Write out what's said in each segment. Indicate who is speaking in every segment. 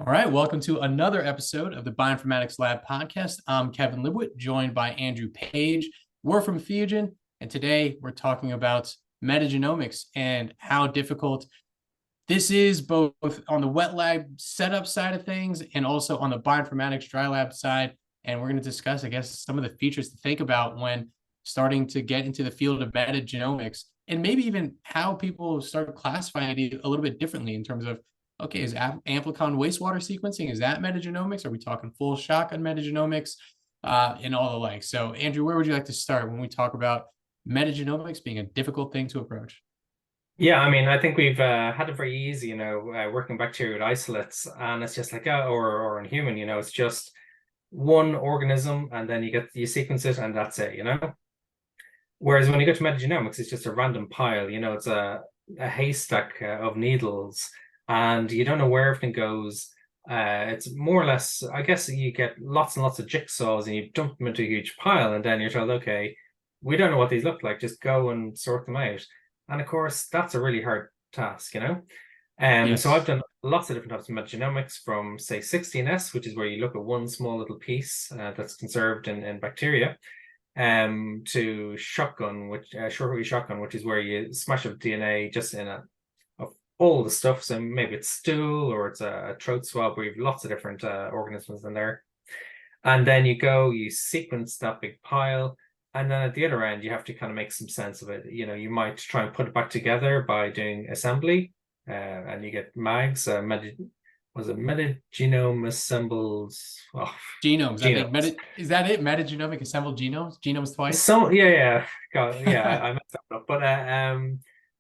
Speaker 1: All right, welcome to another episode of the Bioinformatics Lab podcast. I'm Kevin Libwitt, joined by Andrew Page. We're from Fusion, and today we're talking about metagenomics and how difficult this is, both on the wet lab setup side of things and also on the bioinformatics dry lab side. And we're going to discuss, I guess, some of the features to think about when starting to get into the field of metagenomics, and maybe even how people start classifying it a little bit differently in terms of, okay, is amplicon wastewater sequencing, is that metagenomics? Are we talking full shotgun metagenomics, and all the like? So, Andrew, where would you like to start when we talk about metagenomics being a difficult thing to approach?
Speaker 2: Yeah, I mean, I think we've had it very easy, working bacteria with isolates, and it's just like, or in human, it's just one organism, and then you sequence it, and that's it. Whereas when you go to metagenomics, it's just a random pile, it's a haystack of needles, and you don't know where everything goes. It's more or less, I guess, you get lots and lots of jigsaws, and you dump them into a huge pile, and then you're told, okay, we don't know what these look like, just go and sort them out. And of course, that's a really hard task. So I've
Speaker 1: Yes.
Speaker 2: done lots of different types of metagenomics, from, say, 16S, which is where you look at one small little piece that's conserved in bacteria, to shotgun, short-read shotgun, which is where you smash up DNA just of all the stuff. So maybe it's stool, or it's a throat swab, where you have lots of different organisms in there. And then you sequence that big pile. And then at the other end, you have to kind of make some sense of it. You might try and put it back together by doing assembly, and you get MAGs, was it metagenome assembled? Oh,
Speaker 1: Genomes, I think.
Speaker 2: genomes.
Speaker 1: Is that it? Metagenomic assembled genomes? Genomes twice?
Speaker 2: So yeah. God, yeah, I messed that up. But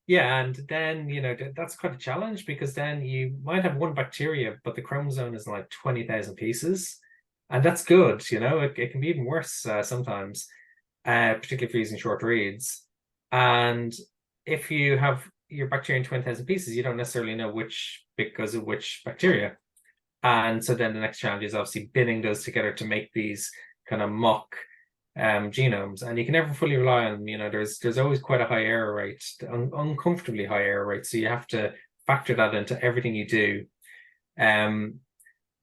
Speaker 2: yeah, and then that's quite a challenge, because then you might have one bacteria, but the chromosome is like 20,000 pieces, and that's good. It can be even worse sometimes. Particularly if you're using short reads. And if you have your bacteria in 20,000 pieces, you don't necessarily know which bit goes with which bacteria. And so then the next challenge is obviously binning those together to make these kind of mock genomes. And you can never fully rely on them. There's always quite a high error rate, uncomfortably high error rate. So you have to factor that into everything you do.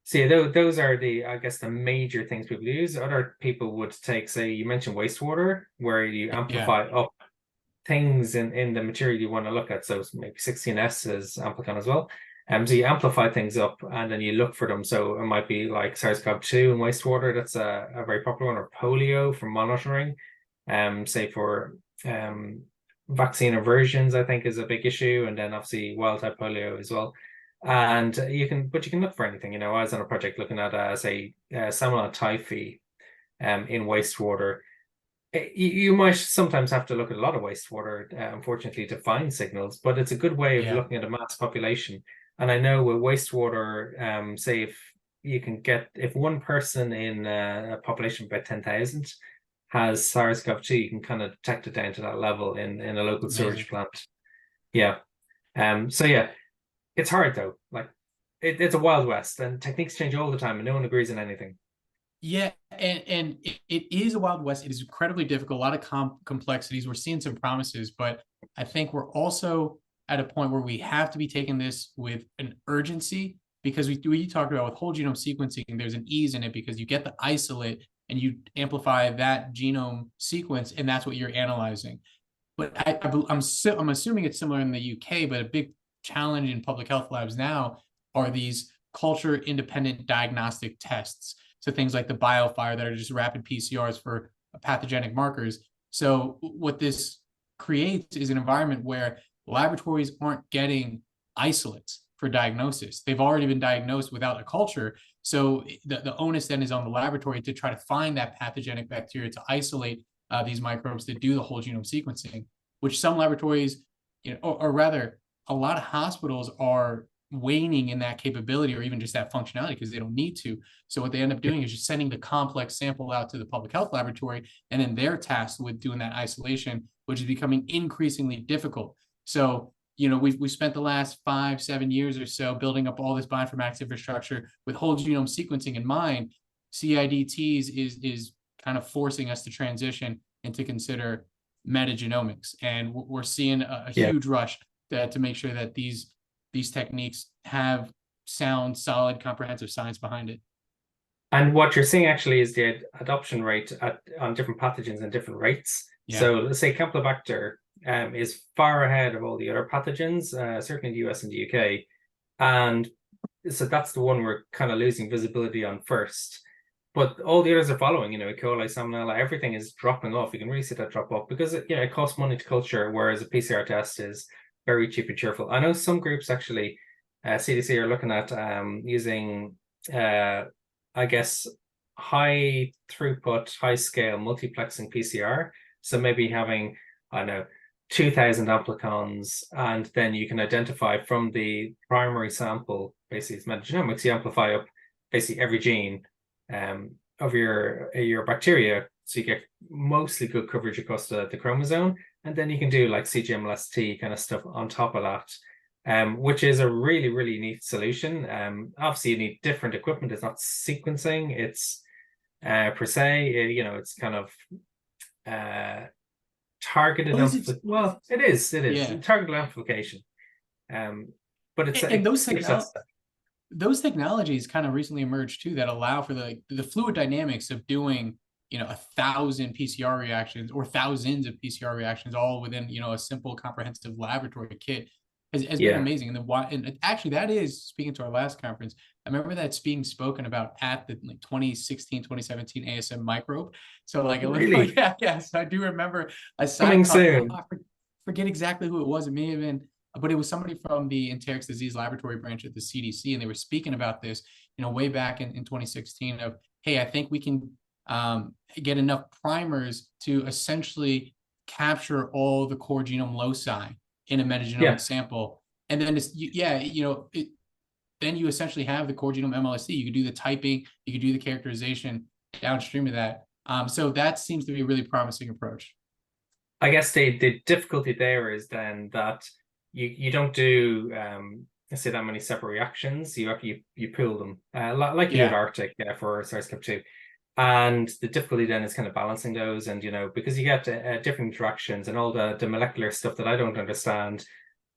Speaker 2: So yeah, those are I guess, the major things people use. Other people would take, say, you mentioned wastewater, where you
Speaker 1: Yeah.
Speaker 2: amplify up things in the material you want to look at. So maybe 16S is amplicon as well. So you amplify things up, and then you look for them. So it might be like SARS-CoV-2 in wastewater. That's a very popular one, or polio for monitoring. Say for vaccine aversions, I think, is a big issue, and then obviously wild type polio as well. And you can look for anything. I was on a project looking at say Salmonella typhi in wastewater. You might sometimes have to look at a lot of wastewater, unfortunately, to find signals, but it's a good way of
Speaker 1: Yeah.
Speaker 2: looking at a mass population. And I know with wastewater, say if one person in a population of about 10,000 has SARS-CoV-2, you can kind of detect it down to that level in a local
Speaker 1: Amazing.
Speaker 2: sewage plant. Yeah. So yeah, it's hard though. Like it's a wild west, and techniques change all the time, and no one agrees on anything.
Speaker 1: Yeah, and it is a Wild West. It is incredibly difficult, a lot of complexities. We're seeing some promises, but I think we're also at a point where we have to be taking this with an urgency, because we talked about with whole genome sequencing, there's an ease in it because you get the isolate and you amplify that genome sequence, and that's what you're analyzing. But I'm assuming it's similar in the UK, but a big challenge in public health labs now are these culture independent diagnostic tests. So things like the BioFire that are just rapid PCRs for pathogenic markers. So what this creates is an environment where laboratories aren't getting isolates for diagnosis. They've already been diagnosed without a culture. So the onus then is on the laboratory to try to find that pathogenic bacteria to isolate these microbes to do the whole genome sequencing, which some laboratories, or rather, a lot of hospitals are waning in that capability or even just that functionality because they don't need to. So what they end up doing is just sending the complex sample out to the public health laboratory, and then they're tasked with doing that isolation, which is becoming increasingly difficult. So, we've spent the last 5-7 years or so building up all this bioinformatics infrastructure with whole genome sequencing in mind. CIDTs is kind of forcing us to transition and to consider metagenomics. And we're seeing a
Speaker 2: Yeah.
Speaker 1: huge rush to make sure that these techniques have sound, solid, comprehensive science behind it.
Speaker 2: And what you're seeing actually is the adoption rate on different pathogens and different rates.
Speaker 1: Yeah.
Speaker 2: So let's say Campylobacter is far ahead of all the other pathogens, certainly in the US and the UK. And so that's the one we're kind of losing visibility on first. But all the others are following, E. coli, Salmonella, everything is dropping off. You can really see that drop off because it costs money to culture, whereas a PCR test is very cheap and cheerful. I know some groups actually, CDC are looking at using, I guess, high throughput, high scale multiplexing PCR. So maybe having, I don't know, 2,000 amplicons, and then you can identify from the primary sample, basically it's metagenomics, you amplify up basically every gene of your bacteria, so you get mostly good coverage across the chromosome, and then you can do like CGMLST kind of stuff on top of that, which is a really, really neat solution. Obviously you need different equipment. It's not sequencing, it's per se, it's kind of targeted well, it is
Speaker 1: Yeah.
Speaker 2: targeted amplification, but it's
Speaker 1: and those technologies kind of recently emerged too that allow for the fluid dynamics of doing 1,000 PCR reactions or thousands of PCR reactions all within a simple comprehensive laboratory kit has been amazing. And actually that is, speaking to our last conference, I remember that's being spoken about at the 2016 2017 ASM Microbe. So
Speaker 2: really?
Speaker 1: So I do remember a
Speaker 2: Coming
Speaker 1: side
Speaker 2: soon.
Speaker 1: I forget exactly who it was. It may have been, but it was somebody from the enteric disease laboratory branch at the CDC, and they were speaking about this, way back in 2016 of, hey, I think we can get enough primers to essentially capture all the core genome loci in a metagenomic sample. And then then you essentially have the core genome MLST. You could do the typing, you could do the characterization downstream of that. So that seems to be a really promising approach.
Speaker 2: I guess the difficulty there is then that you don't do say that many separate reactions. You pool them like you did Arctic for SARS-CoV-2. And the difficulty then is kind of balancing those, and because you get different interactions and all the molecular stuff that I don't understand,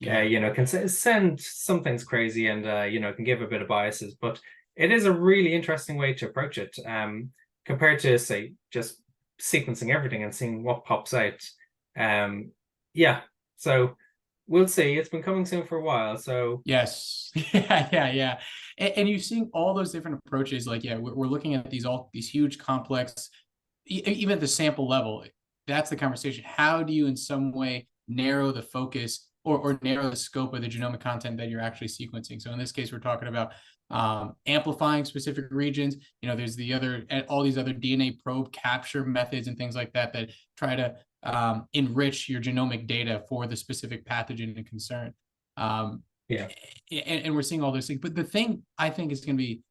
Speaker 2: can send some things crazy, and can give a bit of biases. But it is a really interesting way to approach it, compared to, say, just sequencing everything and seeing what pops out. So we'll see. It's been coming soon for a while. So
Speaker 1: yes, yeah. And you're seeing all those different approaches. Like, we're looking at these huge complex, even at the sample level. That's the conversation. How do you in some way narrow the focus or narrow the scope of the genomic content that you're actually sequencing? So in this case, we're talking about amplifying specific regions. There's all these other DNA probe capture methods and things like that try to enrich your genomic data for the specific pathogen and concern. And we're seeing all those things. But the thing I think is going to be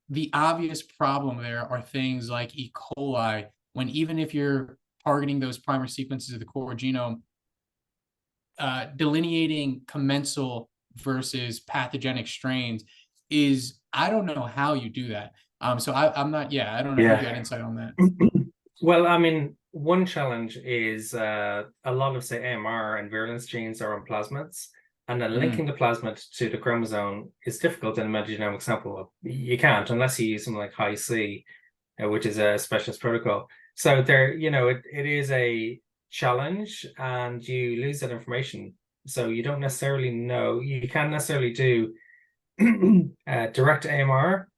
Speaker 1: the obvious problem there are things like E. coli, when even if you're targeting those primary sequences of the core genome, delineating commensal versus pathogenic strains is, I don't know how you do that. So I'm not, I don't know if you got insight on that.
Speaker 2: Well, I mean, one challenge is a lot of, say, AMR and virulence genes are on plasmids, and then linking the plasmid to the chromosome is difficult in a metagenomic sample. You can't unless you use something like Hi-C, which is a specialist protocol. So there, it is a challenge, and you lose that information. So you don't necessarily know. You can't necessarily do direct AMR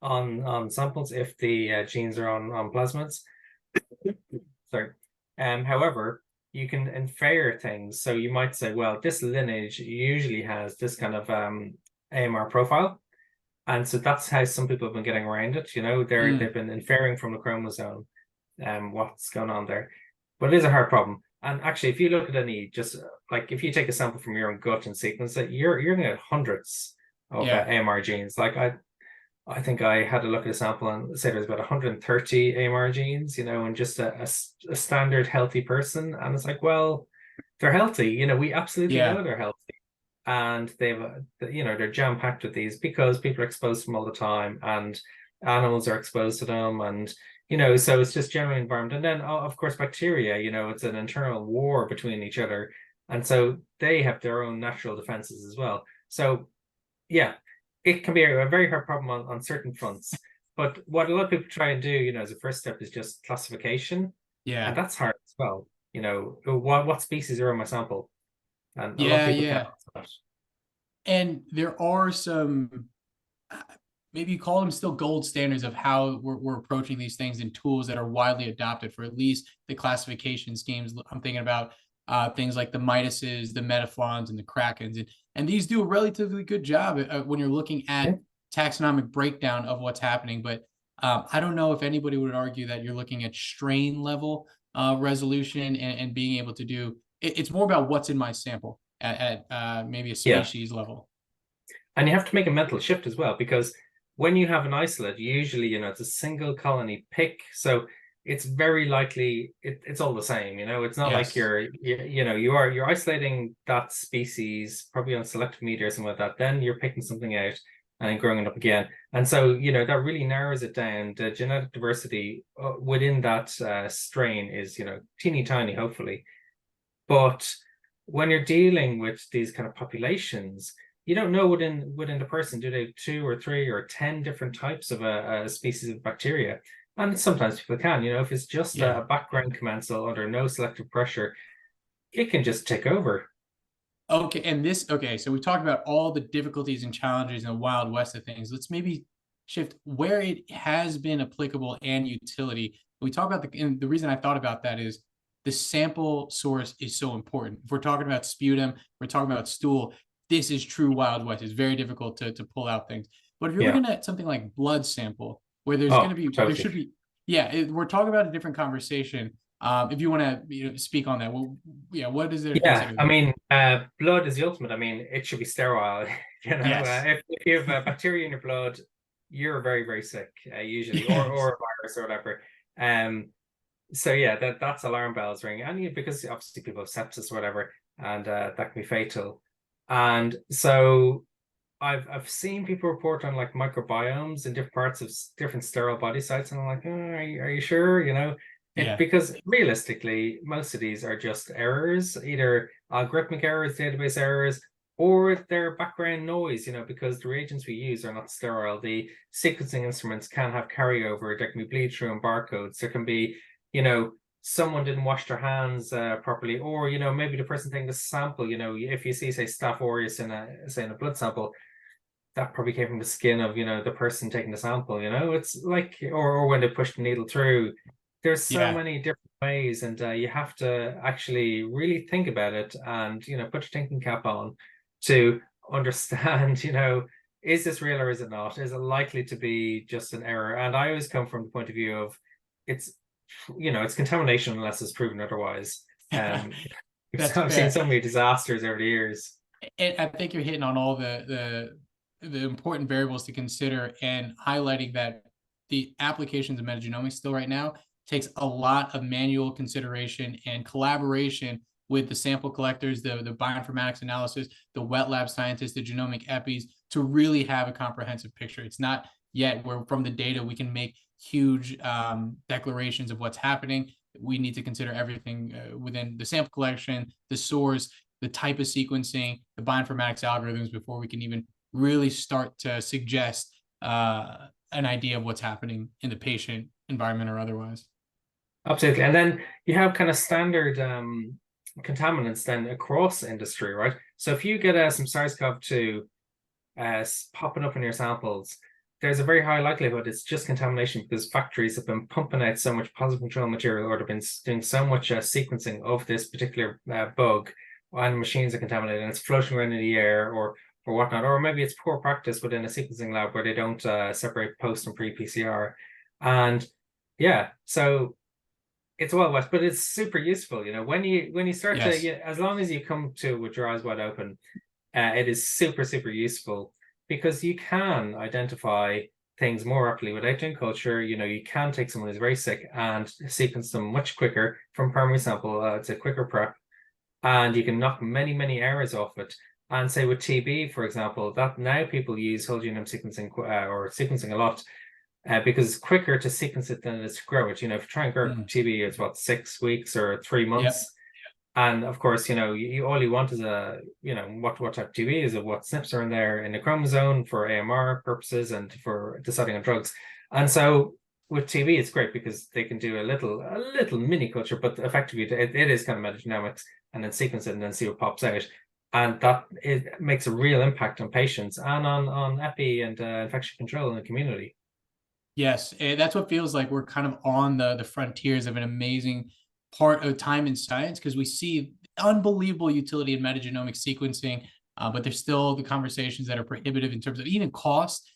Speaker 2: on samples if the genes are on plasmids. Sorry. However, you can infer things. So you might say, well, this lineage usually has this kind of AMR profile. And so that's how some people have been getting around it. They've been inferring from the chromosome what's going on there. But it is a hard problem. And actually, if you look at just like if you take a sample from your own gut and sequence it, you're going to get hundreds of AMR genes. Like I think I had a look at a sample and say there's about 130 AMR genes, and just a standard healthy person. And it's like, well, they're healthy. We absolutely know they're healthy. And they're jam-packed with these because people are exposed to them all the time, and animals are exposed to them. And, so it's just general environment. And then, of course, bacteria, it's an internal war between each other. And so they have their own natural defenses as well. So, it can be a very hard problem on certain fronts. But what a lot of people try and do, as a first step is just classification. And
Speaker 1: Yeah.
Speaker 2: that's hard as well. What species are in my sample? And a lot of
Speaker 1: Yeah,
Speaker 2: people can't
Speaker 1: yeah.
Speaker 2: answer that.
Speaker 1: And there are some, maybe you call them still gold standards of how we're approaching these things, and tools that are widely adopted for at least the classification schemes. I'm thinking about things like the Midases, the Metaflons, and the Krakens. And these do a relatively good job when you're looking
Speaker 2: Yeah.
Speaker 1: at taxonomic breakdown of what's happening. But I don't know if anybody would argue that you're looking at strain level resolution and being able to do it's more about what's in my sample at maybe a
Speaker 2: Yeah.
Speaker 1: species level.
Speaker 2: And you have to make a mental shift as well, because when you have an isolate, usually, it's a single colony pick. So it's very likely it's all the same. It's not like
Speaker 1: Yes.
Speaker 2: you're isolating that species probably on selective media or something like that. Then you're picking something out and then growing it up again. And so, that really narrows it down. The genetic diversity within that strain is, teeny tiny, hopefully. But when you're dealing with these kind of populations, you don't know within the person, do they have 2 or 3 or 10 different types of a species of bacteria? And sometimes people can, if it's just
Speaker 1: Yeah.
Speaker 2: a background commensal under no selective pressure, it can just take over.
Speaker 1: Okay, okay, so we talked about all the difficulties and challenges in the Wild West of things. Let's maybe shift where it has been applicable and utility. We talk about and the reason I thought about that is the sample source is so important. If we're talking about sputum, we're talking about stool, this is true Wild West. It's very difficult to pull out things. But if you're
Speaker 2: Yeah.
Speaker 1: looking at something like blood sample, where
Speaker 2: Oh,
Speaker 1: there
Speaker 2: totally.
Speaker 1: should be, yeah, we're talking about a different conversation. If you want to speak on that, well, yeah, what is there to
Speaker 2: Yeah,
Speaker 1: consider
Speaker 2: I
Speaker 1: there?
Speaker 2: mean, blood is the ultimate. I mean, it should be sterile.
Speaker 1: Yes.
Speaker 2: If you have bacteria in your blood, you're very, very sick, usually, or
Speaker 1: Yes.
Speaker 2: a virus or whatever. Um, so yeah, that's alarm bells ring, and because obviously people have sepsis or whatever, and that can be fatal. And so I've seen people report on like microbiomes in different parts of different sterile body sites, and I'm like, are you sure?
Speaker 1: Yeah.
Speaker 2: Because realistically, most of these are just errors, either algorithmic errors, database errors, or they're background noise. Because the reagents we use are not sterile. The sequencing instruments can have carryover. There can be bleed through and barcodes. There can be, someone didn't wash their hands properly, or maybe the person taking the sample. If you see, say, Staph aureus in a blood sample, that probably came from the skin of the person taking the sample. It's like, or when they push the needle through. There's so
Speaker 1: Yeah.
Speaker 2: many different ways, and you have to actually really think about it, and put your thinking cap on to understand. Is this real or is it not? Is it likely to be just an error? And I always come from the point of view of it's it's contamination unless it's proven otherwise. um
Speaker 1: That's
Speaker 2: I've seen
Speaker 1: fair.
Speaker 2: so many disasters over the years.
Speaker 1: And I think you're hitting on all the important variables to consider, and highlighting that the applications of metagenomics still right now takes a lot of manual consideration and collaboration with the sample collectors, the bioinformatics analysis, the wet lab scientists, the genomic epis, to really have a comprehensive picture. It's not yet where from the data we can make huge declarations of what's happening. We need to consider everything within the sample collection, the source, the type of sequencing, the bioinformatics algorithms before we can even really start to suggest an idea of what's happening in the patient environment or otherwise.
Speaker 2: Absolutely. And then you have kind of standard contaminants then across industry, right? So if you get some SARS-CoV-2 popping up in your samples, there's a very high likelihood it's just contamination, because factories have been pumping out so much positive control material, or they've been doing so much sequencing of this particular bug, and machines are contaminated and it's floating around in the air, or whatnot. Or maybe it's poor practice within a sequencing lab where they don't separate post and pre-PCR. And yeah, so it's Wild West, but it's super useful. When you start to,
Speaker 1: Yes.
Speaker 2: as long as you come to it with your eyes wide open, it is super, super useful, because you can identify things more rapidly without doing culture. You can take someone who's very sick and sequence them much quicker from primary sample. It's a quicker prep, and you can knock many, many errors off it. And say with TB, for example, that now people use whole genome sequencing or sequencing a lot, because it's quicker to sequence it than it is to grow it. If you try and grow
Speaker 1: Mm.
Speaker 2: TB, it's what, 6 weeks or 3
Speaker 1: Yep.
Speaker 2: months. And of course, all you want is what type of TB is, what SNPs are in there in the chromosome for AMR purposes and for deciding on drugs. And so with TB, it's great because they can do a little mini culture, but effectively it is kind of metagenomics, and then sequence it and then see what pops out. And that it makes a real impact on patients and on epi and infection control in the community.
Speaker 1: Yes, that's what feels like we're kind of on the frontiers of an amazing part of time in science, because we see unbelievable utility in metagenomic sequencing, but there's still the conversations that are prohibitive in terms of even cost,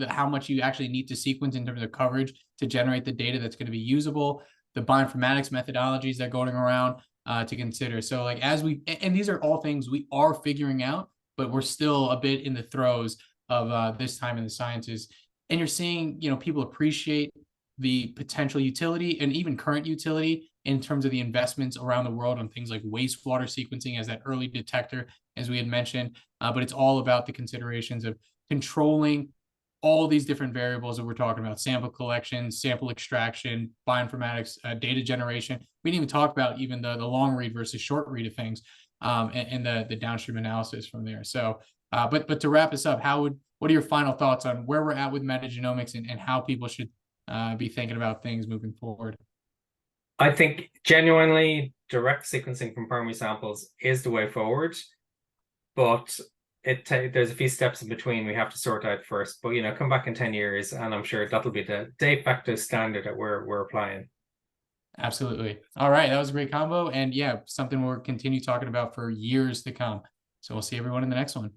Speaker 1: how much you actually need to sequence in terms of coverage to generate the data that's going to be usable, the bioinformatics methodologies that are going around to consider. So like and these are all things we are figuring out, but we're still a bit in the throes of this time in the sciences. And you're seeing, people appreciate the potential utility and even current utility in terms of the investments around the world on things like wastewater sequencing as that early detector, as we had mentioned. But it's all about the considerations of controlling all these different variables that we're talking about: sample collection, sample extraction, bioinformatics, data generation. We didn't even talk about even the long read versus short read of things, and the downstream analysis from there. So, but to wrap this up, what are your final thoughts on where we're at with metagenomics and how people should be thinking about things moving forward?
Speaker 2: I think genuinely direct sequencing from primary samples is the way forward, but there's a few steps in between we have to sort out first. But come back in 10 years, and I'm sure that'll be the de facto standard that we're applying.
Speaker 1: Absolutely. All right, that was a great combo, and yeah, something we'll continue talking about for years to come. So we'll see everyone in the next one.